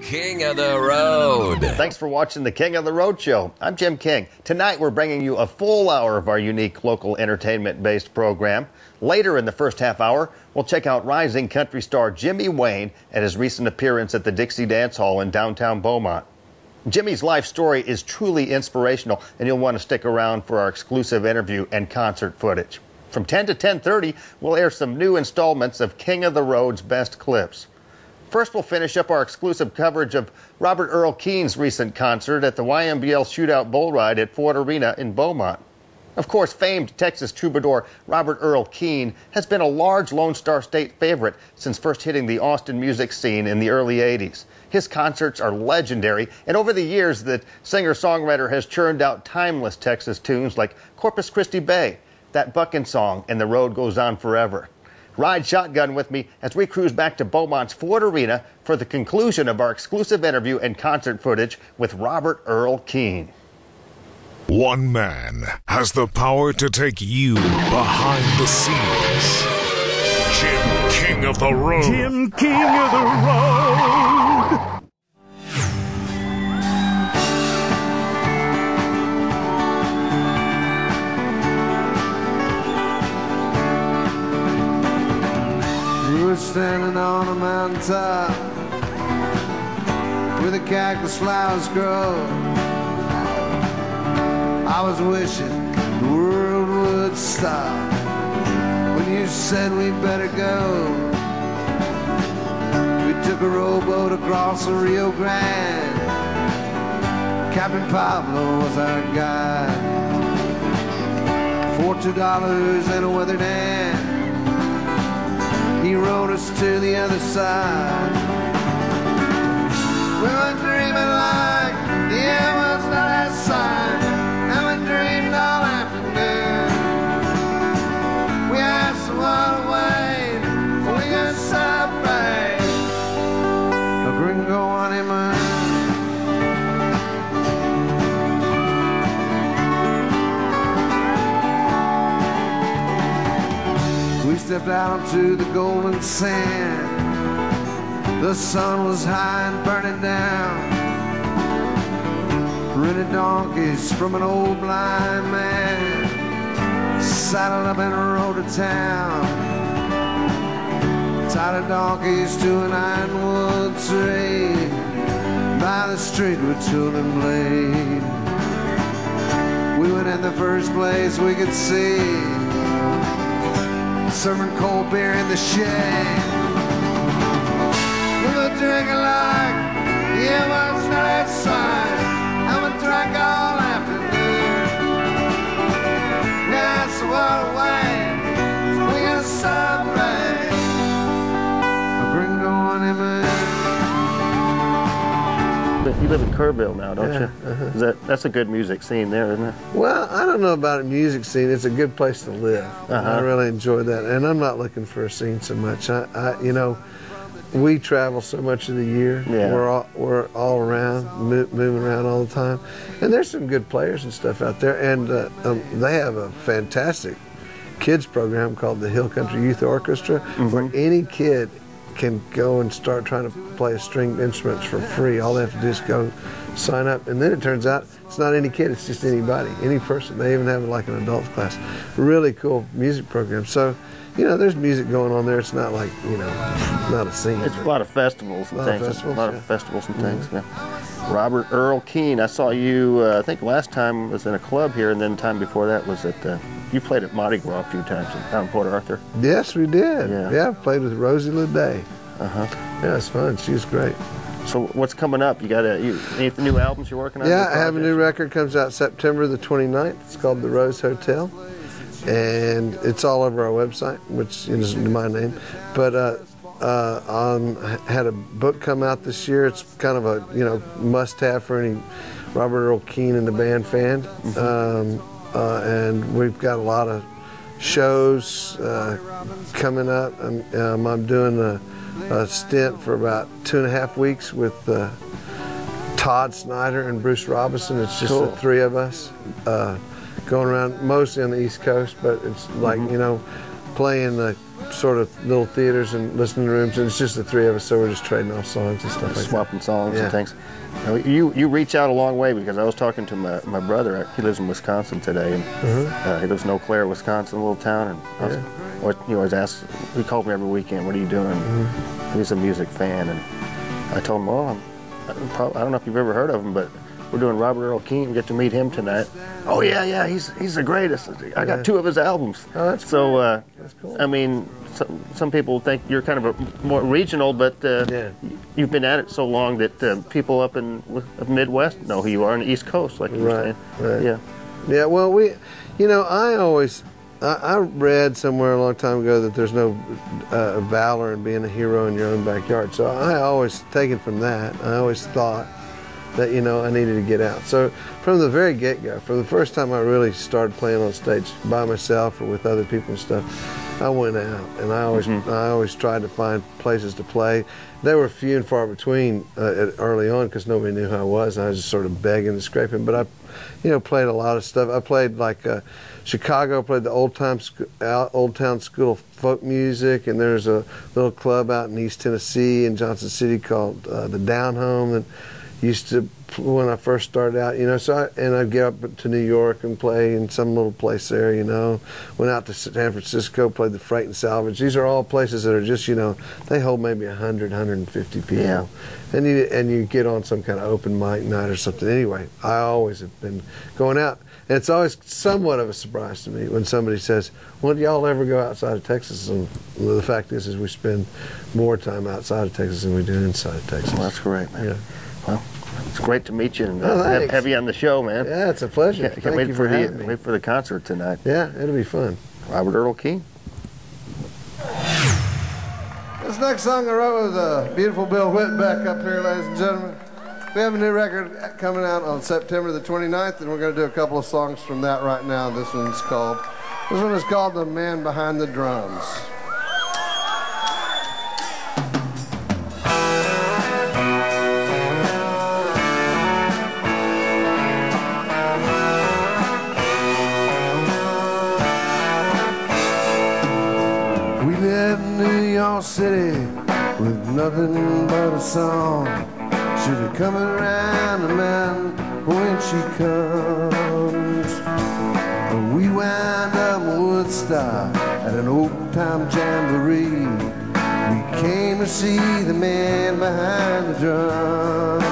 King of the Road. Thanks for watching the King of the Road show. I'm Jim King. Tonight we're bringing you a full hour of our unique local entertainment-based program. Later in the first half hour, we'll check out rising country star Jimmy Wayne at his recent appearance at the Dixie Dance Hall in downtown Beaumont. Jimmy's life story is truly inspirational, and you'll want to stick around for our exclusive interview and concert footage. From 10 to 10:30, we'll air some new installments of King of the Road's best clips. First, we'll finish up our exclusive coverage of Robert Earl Keen's recent concert at the YMBL Shootout Bull Ride at Ford Arena in Beaumont. Of course, famed Texas troubadour Robert Earl Keen has been a large Lone Star State favorite since first hitting the Austin music scene in the early 80s. His concerts are legendary, and over the years, the singer-songwriter has churned out timeless Texas tunes like Corpus Christi Bay, That Buckin' Song, and The Road Goes On Forever. Ride shotgun with me as we cruise back to Beaumont's Ford Arena for the conclusion of our exclusive interview and concert footage with Robert Earl Keen. One man has the power to take you behind the scenes. Jim King of the Road. Jim King of the Road. We were standing on a mountaintop where the cactus flowers grow. I was wishing the world would stop when you said we better go. We took a rowboat across the Rio Grande. Captain Pablo was our guide. For $2 and a weathered hand, he rowed us to the other side. We were dreaming like the air was not outside, and we dreamed all afternoon. We asked the world away, we could celebrate a gringo honeymoon. We stepped out onto the golden sand. The sun was high and burning down. Rented donkeys from an old blind man, saddled up and rode to town. Tied the donkeys to an ironwood tree by the street where children played. We went in the first place we could see, serving cold beer in the shade. We were drinking like the air was not outside, and we drank all afternoon. That's the world away, we can celebrate a gringo honeymoon. But you live in Kerrville now, don't you? That's a good music scene there, isn't it? Well, I don't know about a music scene. It's a good place to live. I really enjoy that, and I'm not looking for a scene so much. You know, we travel so much of the year. Yeah. We're all around, moving around all the time, and there's some good players and stuff out there. And they have a fantastic kids program called the Hill Country Youth Orchestra, where any kid can go and start trying to play stringed instruments for free. All they have to do is go sign up, and then it turns out it's not any kid, it's just anybody, any person. They even have like an adult class. Really cool music program. So, you know, there's music going on there. It's not like, you know, not a scene. It's a lot of festivals and things. A lot of festivals and things. Yeah. Robert Earl Keen, I saw you, I think last time was in a club here, and then the time before that was at, you played at Mardi Gras a few times down in Port Arthur. Yes, we did. Yeah, played with Rosie Leday. Yeah, it's fun. She was great. So what's coming up? You got any new albums you're working on? Yeah, I have a new record, comes out September the 29th. It's called The Rose Hotel, and it's all over our website, which is my name. But had a book come out this year. It's kind of a must-have for any Robert Earl Keen and the band fan. And we've got a lot of shows coming up. I'm doing a stint for about 2.5 weeks with Todd Snyder and Bruce Robinson. It's just the three of us going around, mostly on the East Coast, but it's like, playing the sort of little theaters and listening rooms, and it's just the three of us, so we're just trading off songs and stuff like Swapping songs Yeah. and things. Now, you reach out a long way, because I was talking to my brother. He lives in Wisconsin today, and he lives in Eau Claire, Wisconsin, a little town. And I was, he always asks. He called me every weekend. What are you doing? He's a music fan, and I told him, well, I don't know if you've ever heard of him, but we're doing Robert Earl Keen. We get to meet him tonight. Oh yeah, he's the greatest. I got 2 of his albums. Oh, that's so. That's cool. I mean, some people think you're kind of a more regional, but you've been at it so long that people up in the Midwest know who you are, on the East Coast, like you were saying. Right. Yeah. Yeah. Well, I read somewhere a long time ago that there's no valor in being a hero in your own backyard. So I always taken from that. I always thought that I needed to get out. So from the very get-go, from the first time I really started playing on stage by myself or with other people and stuff, I went out, and I always tried to find places to play. They were few and far between early on, because nobody knew who I was, and I was just sort of begging and scraping. But I played a lot of stuff. I played like Chicago. I played the Old Town School of Folk Music, and there's a little club out in East Tennessee in Johnson City called the Down Home, and used to, when I first started out, and I'd get up to New York and play in some little place there, Went out to San Francisco, played the Freight and Salvage. These are all places that are just, they hold maybe 100, 150 people. Yeah. And you get on some kind of open mic night or something. Anyway, I always have been going out. And it's always somewhat of a surprise to me when somebody says, well, do y'all ever go outside of Texas? And the fact is we spend more time outside of Texas than we do inside of Texas. Well, that's great, man. Yeah. Well, it's great to meet you and thanks. have you on the show, man. Yeah, it's a pleasure. Can't wait for the concert tonight. Yeah, it'll be fun. Robert Earl Keen. This next song I wrote was a beautiful Bill Whitbeck up here, ladies and gentlemen. We have a new record coming out on September the 29th, and we're going to do a couple of songs from that right now. This one is called The Man Behind the Drums. City with nothing but a song. Should have come around a man when she comes. We wound up in Woodstock at an old-time jamboree. We came to see the man behind the drums.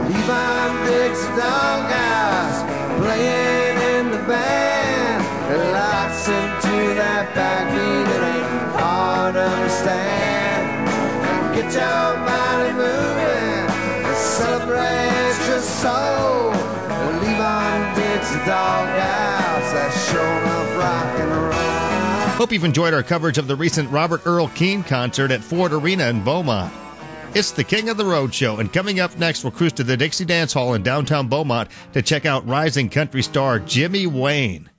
Levi Dixie Doghouse playing in the band. It locks into that backbeat. It ain't hard to understand. Get your body moving and celebrate your soul. Leave on Dixie Doghouse, that's showing up rock and roll. Hope you've enjoyed our coverage of the recent Robert Earl Keen concert at Ford Arena in Beaumont. It's the King of the Road show, and coming up next, we'll cruise to the Dixie Dance Hall in downtown Beaumont to check out rising country star Jimmy Wayne.